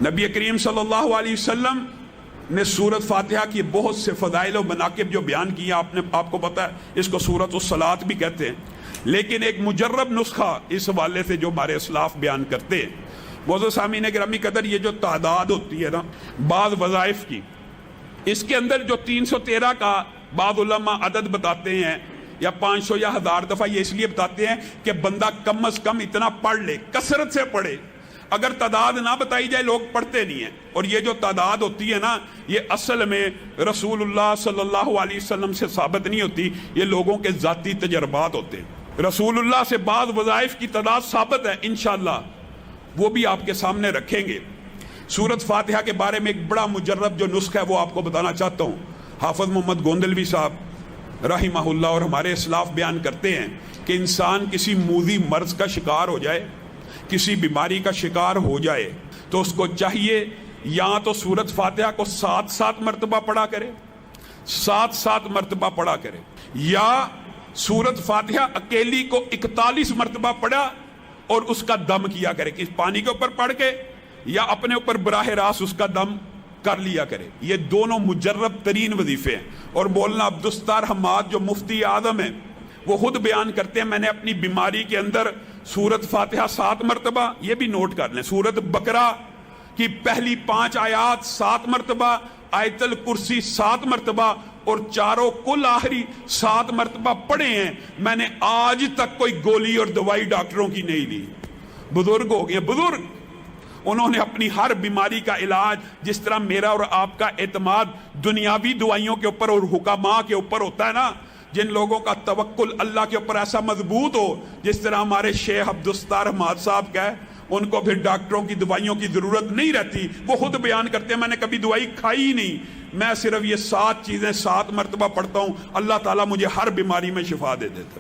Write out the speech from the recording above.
نبی کریم صلی اللہ علیہ وسلم نے سورۃ فاتحہ کی بہت سے فضائل و مناقب جو بیان کیا، آپ کو پتہ ہے اس کو سورۃ الصلاۃ بھی کہتے ہیں، لیکن ایک مجرب نسخہ اس حوالے سے جو ہمارے اسلاف بیان کرتے ہیں۔ معزز سامعین گرامی قدر، یہ جو تعداد ہوتی ہے نا بعض وظائف کی، اس کے اندر جو 313 کا بعض علماء عدد بتاتے ہیں یا 500 یا 1000 دفعہ، یہ اس لیے بتاتے ہیں کہ بندہ کم از کم اتنا پڑھ لے، کثرت سے پڑھے۔ اگر تعداد نہ بتائی جائے لوگ پڑھتے نہیں ہیں، اور یہ جو تعداد ہوتی ہے نا یہ اصل میں رسول اللہ صلی اللہ علیہ وسلم سے ثابت نہیں ہوتی، یہ لوگوں کے ذاتی تجربات ہوتے ہیں۔ رسول اللہ سے بعض وظائف کی تعداد ثابت ہے، انشاءاللہ وہ بھی آپ کے سامنے رکھیں گے۔ سورۃ فاتحہ کے بارے میں ایک بڑا مجرب جو نسخہ ہے وہ آپ کو بتانا چاہتا ہوں۔ حافظ محمد گوندلوی صاحب رحمہ اللہ اور ہمارے اسلاف بیان کرتے ہیں کہ انسان کسی موذی مرض کا شکار ہو جائے، کسی بیماری کا شکار ہو جائے تو اس کو چاہیے یا تو سورۃ فاتحہ کو 7 مرتبہ پڑھا کرے، 7 مرتبہ پڑھا کرے، یا سورۃ فاتحہ اکیلی کو 41 مرتبہ پڑھا اور اس کا دم کیا کرے، کہ پانی کے اوپر پڑھ کے یا اپنے اوپر براہ راست اس کا دم کر لیا کرے۔ یہ دونوں مجرب ترین وظیفے ہیں۔ اور مولانا عبدالستار حماد جو مفتی اعظم ہیں وہ خود بیان کرتے ہیں، میں نے اپنی بیماری کے اندر سورۃ فاتحہ 7 مرتبہ، یہ بھی نوٹ کر لیں، سورۃ بقرہ کی پہلی 5 آیات 7 مرتبہ، آیت الکرسی 7 مرتبہ، اور چاروں کل آخری 7 مرتبہ پڑھے ہیں۔ میں نے آج تک کوئی گولی اور دوائی ڈاکٹروں کی نہیں لی۔ بزرگ ہو گئے، بزرگ، انہوں نے اپنی ہر بیماری کا علاج، جس طرح میرا اور آپ کا اعتماد دنیاوی دوائیوں کے اوپر اور حکماء کے اوپر ہوتا ہے نا، جن لوگوں کا توکل اللہ کے اوپر ایسا مضبوط ہو، جس طرح ہمارے شیخ عبدالستار حماد صاحب کا ہے، ان کو پھر ڈاکٹروں کی دوائیوں کی ضرورت نہیں رہتی۔ وہ خود بیان کرتے ہیں میں نے کبھی دوائی کھائی ہی نہیں، میں صرف یہ 7 چیزیں 7 مرتبہ پڑھتا ہوں، اللہ تعالیٰ مجھے ہر بیماری میں شفا دے دیتا ہے۔